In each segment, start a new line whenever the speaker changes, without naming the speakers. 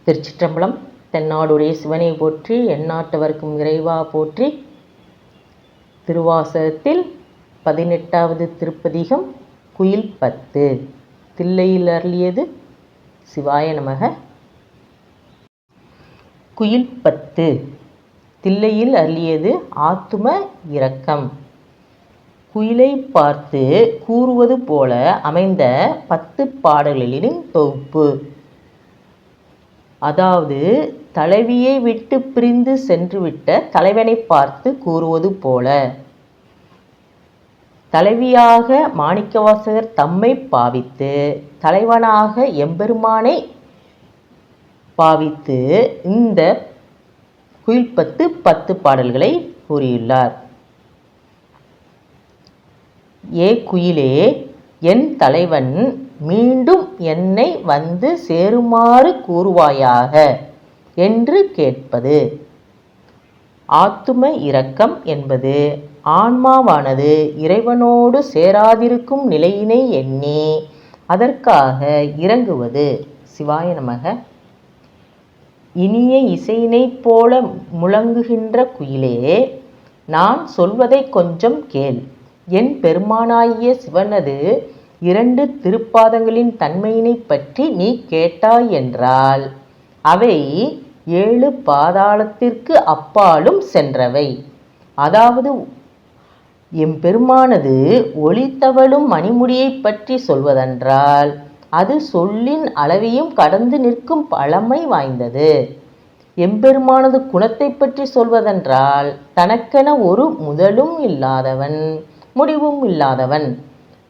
திருச்சிற்றம்பலம். தென்னாடுடைய சிவனை போற்றி, எந்நாட்டவர்க்கும் இறைவா போற்றி. திருவாசகத்தில் 18வது திருப்பதிகம் குயில் 10. தில்லையில் அருளியது சிவாய நமக. குயில் 10 தில்லையில் அருளியது ஆத்தும இரக்கம். குயிலை பார்த்து கூறுவது போல அமைந்த 10 பாடல்களின் தொகுப்பு. அதாவது தலைவியை விட்டு பிரிந்து சென்றுவிட்ட தலைவனை பார்த்து கூறுவது போல. தலைவியாக மாணிக்கவாசகர் தம்மை பாவித்து, தலைவனாக எம்பெருமானை பாவித்து இந்த குயில் 10 பாடல்களை கூறியுள்ளார். ஏ குயிலே, என் தலைவன் மீண்டும் என்னை வந்து சேருமாறு கூறுவாயாக என்று கேட்பது. ஆத்தும இரக்கம் என்பது ஆன்மாவானது இறைவனோடு சேராதிருக்கும் நிலையினை எண்ணி அதற்காக இறங்குவது. சிவாய நமக. இனிய இசையினை போல முழங்குகின்ற குயிலே, நான் சொல்வதை கொஞ்சம் கேள். என் பெருமானாகிய சிவனது 2 திருப்பாதங்களின் தன்மையினை பற்றி நீ கேட்டாய் என்றால் அவை 7 பாதாளத்திற்கு அப்பாலும் சென்றவை. அதாவது எம்பெருமானது ஒளித்தவளும் மணிமுடியை பற்றி சொல்வதென்றால் அது சொல்லின் அளவையும் கடந்து நிற்கும் பழமை வாய்ந்தது. எம்பெருமானது குணத்தை பற்றி சொல்வதென்றால் தனக்கென ஒரு முதலும் இல்லாதவன், முடிவும் இல்லாதவன்.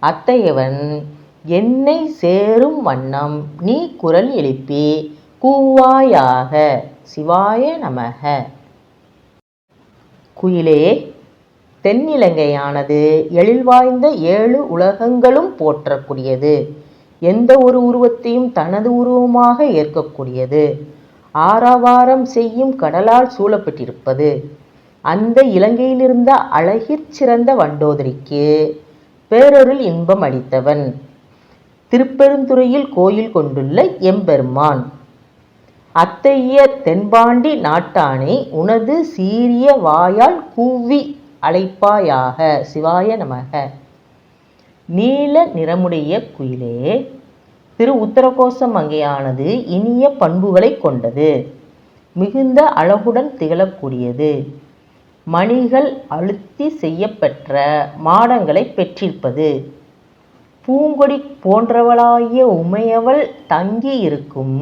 அத்தையவன் என்னை சேரும் வண்ணம் நீ குரல் எழுப்பி கூவாயாக. சிவாய நமக. குயிலே, தென்னிலங்கையானது எழில்வாய்ந்த 7 உலகங்களும் போற்றக்கூடியது. எந்த ஒரு உருவத்தையும் தனது உருவமாக ஏற்கக்கூடியது. ஆரவாரம் செய்யும் கடலால் சூழப்பட்டிருப்பது. அந்த இலங்கையிலிருந்த அழகிற் சிறந்த வண்டோதரிக்கு பேரருள் இன்பம் அளித்தவன். திருப்பெருந்துறையில் கோயில் கொண்டுள்ள எம்பெருமான். அத்தைய தென்பாண்டி நாட்டானை உனது சீரிய வாயால் கூவி அழைப்பாயாக. சிவாய நமக. நீல நிறமுடைய குயிலே, திரு உத்தரகோச மங்கையானது இனிய பண்புகளை கொண்டது. மிகுந்த அழகுடன் திகழக்கூடியது. மணிகள் அழுத்தி செய்யப்பெற்ற மாடங்களை பெற்றிருப்பது. பூங்கொடி போன்றவளாகிய உமையவள் தங்கி இருக்கும்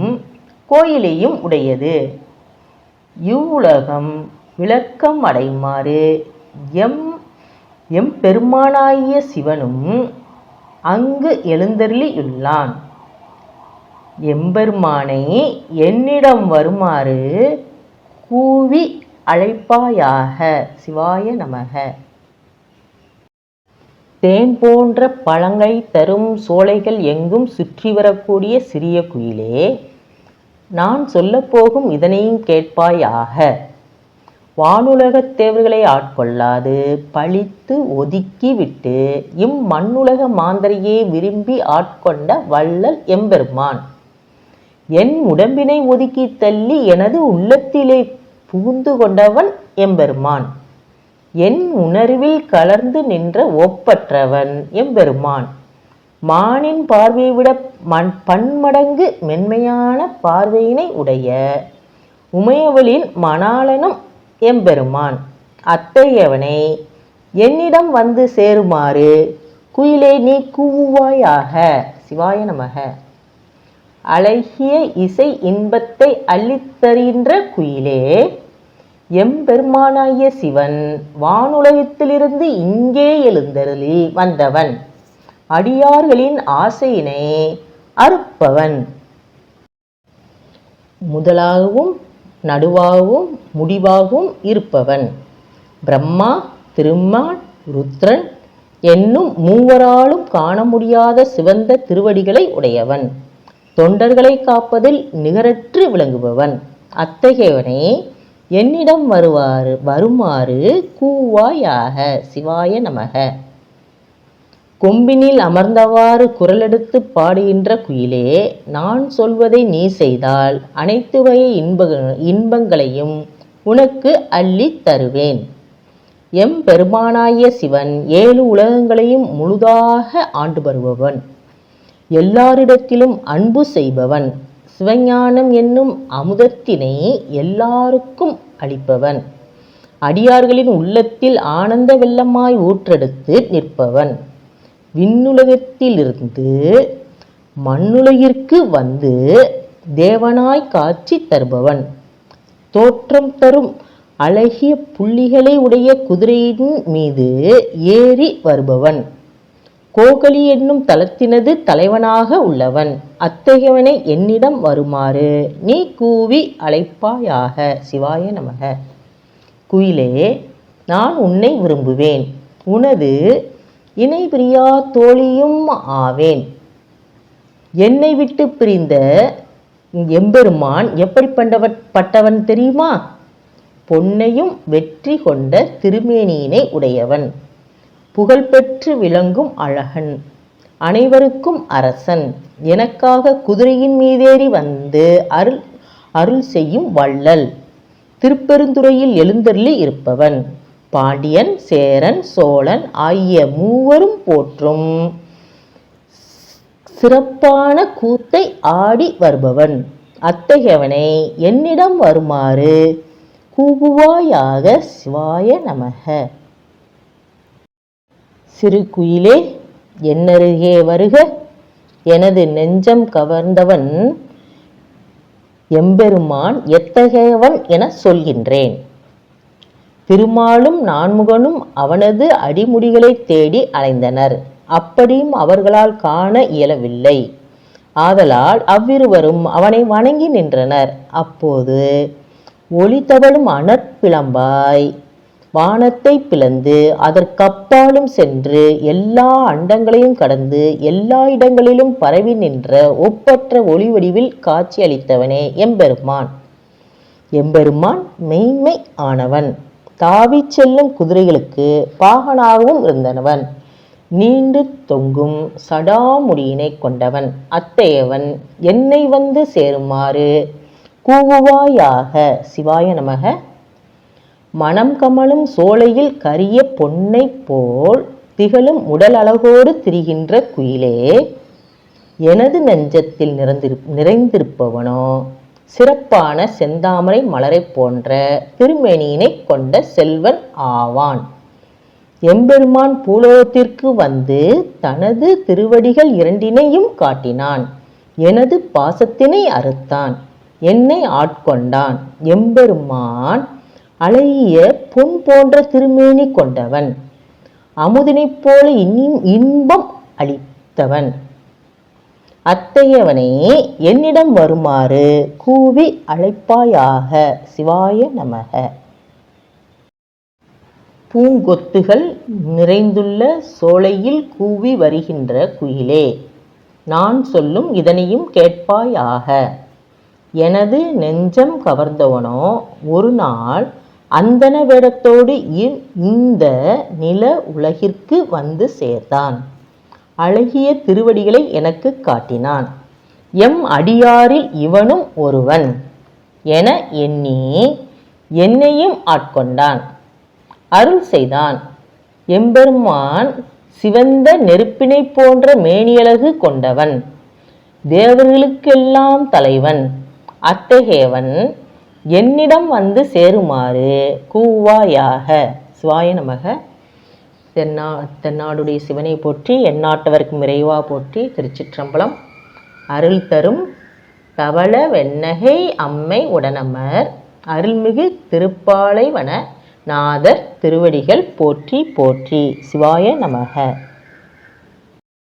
கோயிலையும் உடையது. இவ்வுலகம் விளக்கம் அடையுமாறு எம் பெருமானாகிய சிவனும் அங்கு எழுந்தருளியுள்ளான். எம்பெருமானை என்னிடம் வருமாறு கூவி அழைப்பாயாக. சிவாய நமக. தேன் போன்ற பழங்கை தரும் சோலைகள் எங்கும் சுற்றி வரக்கூடிய சிறிய குயிலே, நான் சொல்லப்போகும் இதனையும் கேட்பாயாக. வானுலகத் தேவர்களை ஆட்கொள்ளாது பழித்து ஒதுக்கி விட்டு மண்ணுலக மாந்தரையே விரும்பி ஆட்கொண்ட வள்ளல் எம்பெருமான். என் உடம்பினை ஒதுக்கி தள்ளி எனது உள்ளத்திலே புகுந்து கொண்டவன் எம்பெருமான். என் உணர்வில் கலர்ந்து நின்ற ஒப்பற்றவன் எம்பெருமான். மானின் பார்வையை விட பன்மடங்கு மென்மையான பார்வையினை உடைய உமையவளின் மணாளனும் எம்பெருமான். அத்தையவனை என்னிடம் வந்து சேருமாறு குயிலை நீ கூவாயாக. சிவாய நமக. அழகிய இசை இன்பத்தை அள்ளித்தருகின்ற குயிலே, எம்பெருமானாகிய சிவன் வானுலகத்திலிருந்து இங்கே எழுந்தருளி வந்தவன். அடியார்களின் ஆசையினை அறுப்பவன். முதலாகவும் நடுவாகவும் முடிவாகவும் இருப்பவன். பிரம்மா, திருமால், ருத்ரன் என்னும் மூவராலும் காண முடியாத சிவந்த திருவடிகளை உடையவன். தொண்டர்களை காப்பதில் நிகரற்று விளங்குபவன். அத்தகையவனே என்னிடம் வருமாறு கூவாயாக. சிவாய நமக. கொம்பினில் அமர்ந்தவாறு குரலெடுத்து பாடுகின்ற குயிலே, நான் சொல்வதை நீ செய்தால் அனைத்து வகை இன்பங்களையும் உனக்கு அள்ளித் தருவேன். எம்பெருமானாகிய சிவன் 7 உலகங்களையும் முழுதாக ஆண்டு வருபவன், எல்லாரிடத்திலும் அன்பு செய்பவன், சிவஞானம் என்னும் அமுதத்தினை எல்லாருக்கும் அளிப்பவன், அடியார்களின் உள்ளத்தில் ஆனந்த வெள்ளமாய் ஊற்றெடுத்து நிற்பவன், விண்ணுலகத்திலிருந்து மண்ணுலகிற்கு வந்து தேவனாய் காட்சி தருபவன், தோற்றம் தரும் அழகிய புள்ளிகளை உடைய குதிரையின் மீது ஏறி வருபவன், கோகலி என்னும் தலத்தினது தலைவனாக உள்ளவன், அத்தகையவனை என்னிடம் வருமாறு நீ கூவி அழைப்பாயாக. சிவாய நமக. குயிலே, நான் உன்னை விரும்புவேன், உனது இணை பிரியா தோழியும் ஆவேன். என்னை விட்டு பிரிந்த எம்பெருமான் எப்படிப்பட்டவன் தெரியுமா? பொன்னையும் வெற்றி கொண்ட திருமேனியினை உடையவன், புகழ்பெற்று விளங்கும் அழகன், அனைவருக்கும் அரசன், எனக்காக குதிரையின் மீதேறி வந்து அருள் செய்யும் வள்ளல், திருப்பெருந்துறையில் எழுந்தருளி இருப்பவன், பாண்டியன், சேரன், சோழன் ஆகிய மூவரும் போற்றும் சிறப்பான கூத்தை ஆடி வருபவன், அத்தகையவனை என்னிடம் வருமாறு கூவுவாயாக. சிவாய நமக. சிறு குயிலே, என்னருகே வருக. எனது நெஞ்சம் கவர்ந்தவன் எம்பெருமான் எத்தகையவன் என சொல்கின்றேன். திருமாலும் நான்முகனும் அவனது அடிமுடிகளை தேடி அலைந்தனர். அப்படியும் அவர்களால் காண இயலவில்லை. ஆதலால் அவ்விருவரும் அவனை வணங்கி நின்றனர். அப்போது ஒளி தவழும் அனற்பிளம்பாய் வானத்தை பிளந்து அதற்கப்பாலும் சென்று எல்லா அண்டங்களையும் கடந்து எல்லா இடங்களிலும் பரவி நின்ற ஒப்பற்ற ஒளி வடிவில் காட்சி அளித்தவனே எம்பெருமான். எம்பெருமான் மெய்மை ஆனவன், தாவி செல்லும் குதிரைகளுக்கு பாகனாகவும் இருந்தவன், நீண்டு தொங்கும் சடாமுடியினை கொண்டவன், அத்தையவன் என்னை வந்து சேருமாறு கூவுவாயாக. சிவாய நமக. மனம் கமலும் சோலையில் கரிய பொன்னை போல் திகழும் உடல் அழகோடு திரிகின்ற குயிலே, எனது நெஞ்சத்தில் நிறைந்திருப்பவனோ சிறப்பான செந்தாமரை மலரை போன்ற திருமேனியினை கொண்ட செல்வன் ஆவான். எம்பெருமான் பூலோகத்திற்கு வந்து தனது திருவடிகள் 2 காட்டினான். எனது பாசத்தினை அறுத்தான், என்னை ஆட்கொண்டான். எம்பெருமான் அழகிய பொன் போன்ற திருமேனி கொண்டவன், அமுதினைப் போல இன்பம் அளித்தவன், அத்தகையவனே என்னிடம் வருமாறு கூவி அழைப்பாயாக. சிவாய நமக. பூங்கொத்துகள் நிறைந்துள்ள சோலையில் கூவி வருகின்ற குயிலே, நான் சொல்லும் இதனையும் கேட்பாயாக. எனது நெஞ்சம் கவர்ந்தவனோ ஒரு நாள் அந்தன வேடத்தோடு இந்த நில உலகிற்கு வந்து சேர்ந்தான். அழகிய திருவடிகளை எனக்கு காட்டினான். எம் அடியாரில் இவனும் ஒருவன் என எண்ணி என்னையும் ஆட்கொண்டான், அருள் செய்தான். எம்பெருமான் சிவந்த நெருப்பினை போன்ற மேனியழகு கொண்டவன், தேவர்களுக்கெல்லாம் தலைவன், அத்தகையவன் என்னிடம் வந்து சேருமாறு கூவாயாக. சிவாய நமக. தென்னாடுடைய சிவனை போற்றி, எந்நாட்டவர்க்கும் இறைவா போற்றி. திருச்சிற்றம்பலம். அருள் தரும் தவள வெண்ணகை அம்மை உடனமர் அருள்மிகு திருப்பாலைவன நாதர் திருவடிகள் போற்றி போற்றி. சிவாய நமக.